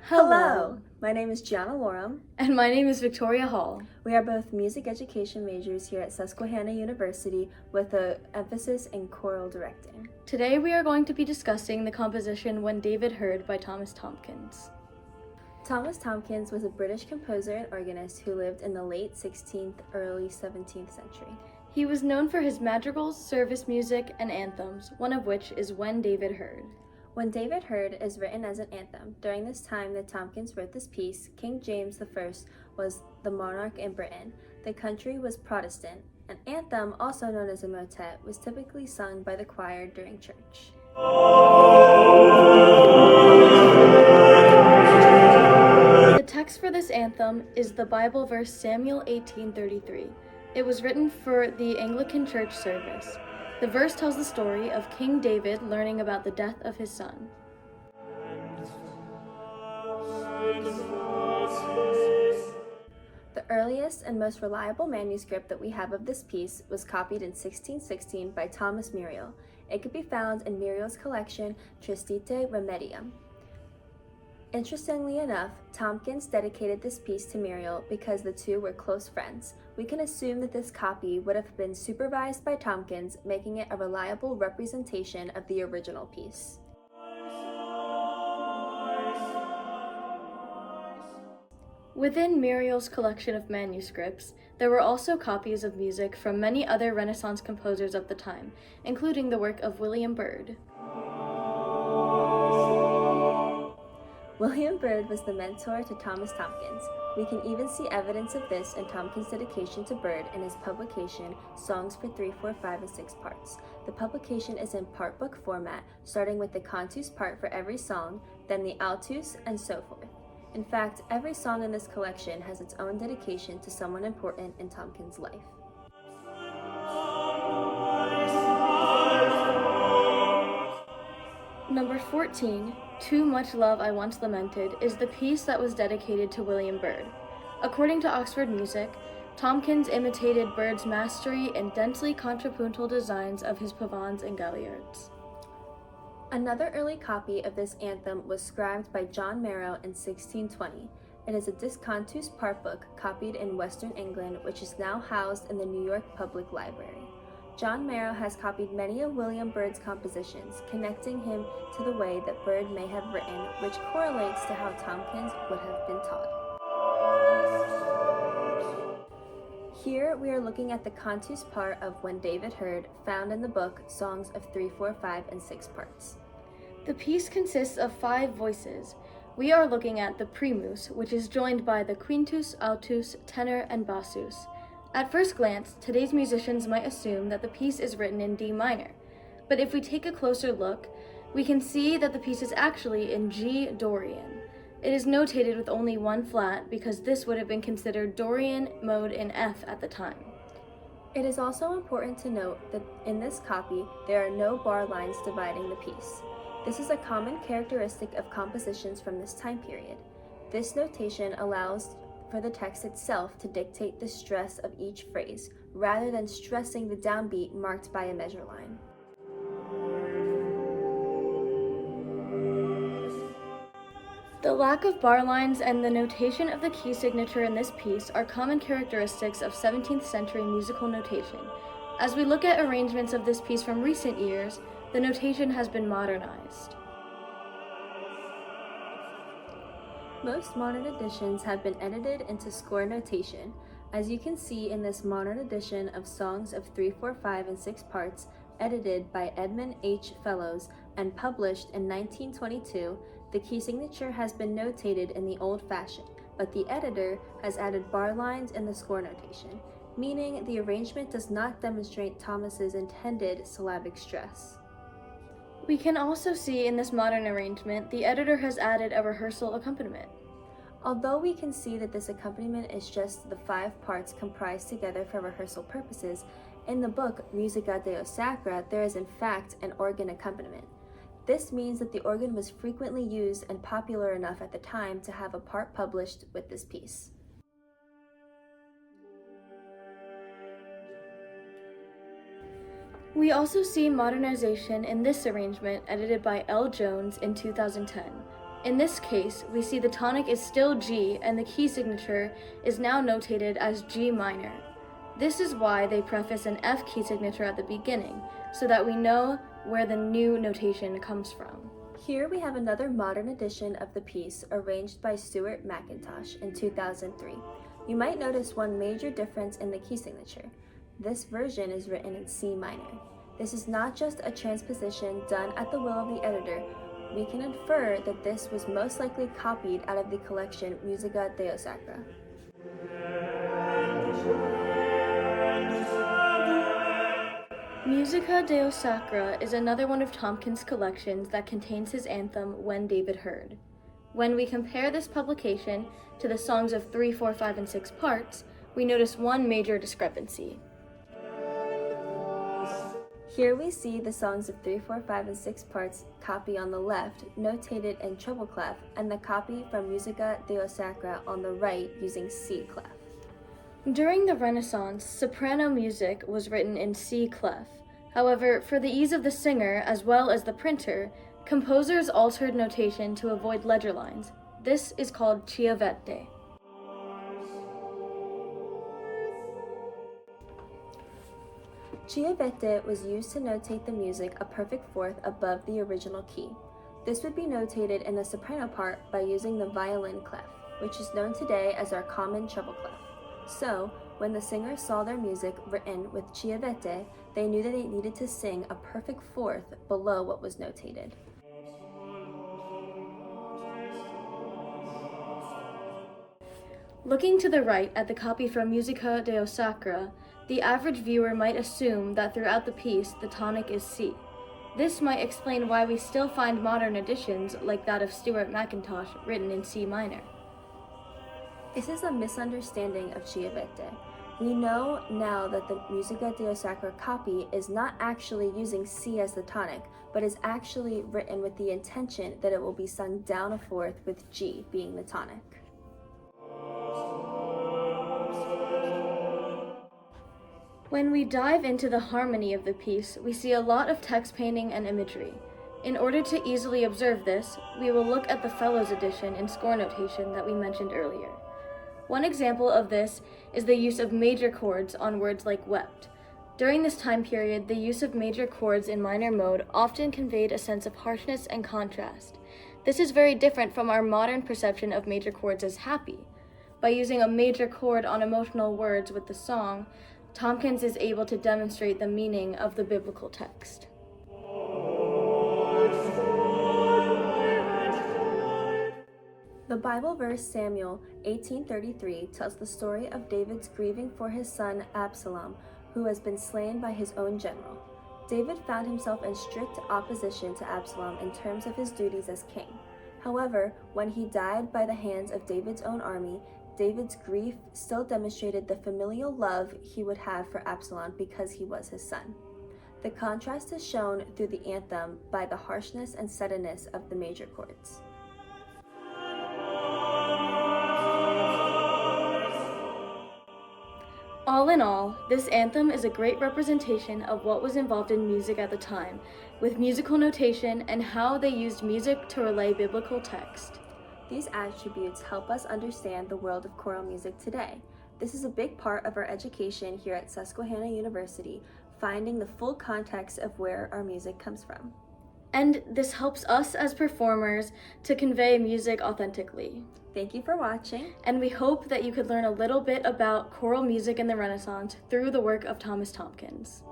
Hello! My name is Gianna Loram. And my name is Victoria Hall. We are both music education majors here at Susquehanna University with an emphasis in choral directing. Today we are going to be discussing the composition When David Heard by Thomas Tomkins. Thomas Tomkins was a British composer and organist who lived in the late 16th, early 17th century. He was known for his madrigals, service music, and anthems, one of which is When David Heard. When David Heard is written as an anthem. During this time that Tomkins wrote this piece, King James I was the monarch in Britain. The country was Protestant. An anthem, also known as a motet, was typically sung by the choir during church. The text for this anthem is the Bible verse Samuel 18:33. It was written for the Anglican church service. The verse tells the story of King David learning about the death of his son. The earliest and most reliable manuscript that we have of this piece was copied in 1616 by Thomas Muriel. It could be found in Muriel's collection Tristite Remedium. Interestingly enough, Tomkins dedicated this piece to Muriel because the two were close friends. We can assume that this copy would have been supervised by Tomkins, making it a reliable representation of the original piece. Within Muriel's collection of manuscripts, there were also copies of music from many other Renaissance composers of the time, including the work of William Byrd. William Byrd was the mentor to Thomas Tomkins. We can even see evidence of this in Tomkins' dedication to Byrd in his publication, Songs for 3, 4, 5, and 6 Parts. The publication is in part book format, starting with the cantus part for every song, then the altus, and so forth. In fact, every song in this collection has its own dedication to someone important in Tomkins' life. Number 14, Too Much Love I Once Lamented, is the piece that was dedicated to William Byrd. According to Oxford Music, Tomkins imitated Byrd's mastery in densely contrapuntal designs of his pavans and galliards. Another early copy of this anthem was scribed by John Marrow in 1620. It is a discantus part book copied in Western England, which is now housed in the New York Public Library. John Marrow has copied many of William Byrd's compositions, connecting him to the way that Byrd may have written, which correlates to how Tomkins would have been taught. Here we are looking at the cantus part of When David Heard, found in the book Songs of 3, 4, 5, and 6 Parts. The piece consists of 5 voices. We are looking at the primus, which is joined by the quintus, altus, tenor, and bassus. At first glance, today's musicians might assume that the piece is written in D minor, but if we take a closer look, we can see that the piece is actually in G Dorian. It is notated with only one flat because this would have been considered Dorian mode in F at the time. It is also important to note that in this copy, there are no bar lines dividing the piece. This is a common characteristic of compositions from this time period. This notation allows for the text itself to dictate the stress of each phrase, rather than stressing the downbeat marked by a measure line. The lack of bar lines and the notation of the key signature in this piece are common characteristics of 17th century musical notation. As we look at arrangements of this piece from recent years, the notation has been modernized. Most modern editions have been edited into score notation. As you can see in this modern edition of Songs of 3, 4, 5, and 6 Parts, edited by Edmund H. Fellows and published in 1922, the key signature has been notated in the old fashion, but the editor has added bar lines in the score notation, meaning the arrangement does not demonstrate Thomas's intended syllabic stress. We can also see in this modern arrangement, the editor has added a rehearsal accompaniment. Although we can see that this accompaniment is just the 5 parts comprised together for rehearsal purposes, in the book Musica Deo Sacra there is in fact an organ accompaniment. This means that the organ was frequently used and popular enough at the time to have a part published with this piece. We also see modernization in this arrangement edited by L. Jones in 2010. In this case, we see the tonic is still G and the key signature is now notated as G minor. This is why they preface an F key signature at the beginning, so that we know where the new notation comes from. Here we have another modern edition of the piece arranged by Stuart McIntosh in 2003. You might notice one major difference in the key signature. This version is written in C minor. This is not just a transposition done at the will of the editor. We can infer that this was most likely copied out of the collection Musica Deo Sacra. Musica Deo Sacra is another one of Tomkins' collections that contains his anthem, When David Heard. When we compare this publication to the songs of 3, 4, 5, and 6 parts, we notice one major discrepancy. Here we see the songs of 3, 4, 5, and 6 parts copy on the left, notated in treble clef, and the copy from Musica Deo Sacra on the right using C clef. During the Renaissance, soprano music was written in C clef. However, for the ease of the singer as well as the printer, composers altered notation to avoid ledger lines. This is called chiavette. Chiavette was used to notate the music a perfect fourth above the original key. This would be notated in the soprano part by using the violin clef, which is known today as our common treble clef. So, when the singers saw their music written with chiavette, they knew that they needed to sing a perfect fourth below what was notated. Looking to the right at the copy from Musica Deo Sacra, the average viewer might assume that throughout the piece the tonic is C. This might explain why we still find modern editions like that of Stuart McIntosh written in C minor. This is a misunderstanding of chiavette. We know now that the Musica Deo Sacra copy is not actually using C as the tonic, but is actually written with the intention that it will be sung down a fourth with G being the tonic. When we dive into the harmony of the piece, we see a lot of text painting and imagery. In order to easily observe this, we will look at the Fellows edition in score notation that we mentioned earlier. One example of this is the use of major chords on words like wept. During this time period, the use of major chords in minor mode often conveyed a sense of harshness and contrast. This is very different from our modern perception of major chords as happy. By using a major chord on emotional words with the song, Tomkins is able to demonstrate the meaning of the biblical text. The Bible verse Samuel 18:33 tells the story of David's grieving for his son Absalom, who has been slain by his own general. David found himself in strict opposition to Absalom in terms of his duties as king. However, when he died by the hands of David's own army, David's grief still demonstrated the familial love he would have for Absalom because he was his son. The contrast is shown through the anthem by the harshness and suddenness of the major chords. All in all, this anthem is a great representation of what was involved in music at the time, with musical notation and how they used music to relay biblical text. These attributes help us understand the world of choral music today. This is a big part of our education here at Susquehanna University, finding the full context of where our music comes from. And this helps us as performers to convey music authentically. Thank you for watching. And we hope that you could learn a little bit about choral music in the Renaissance through the work of Thomas Tomkins.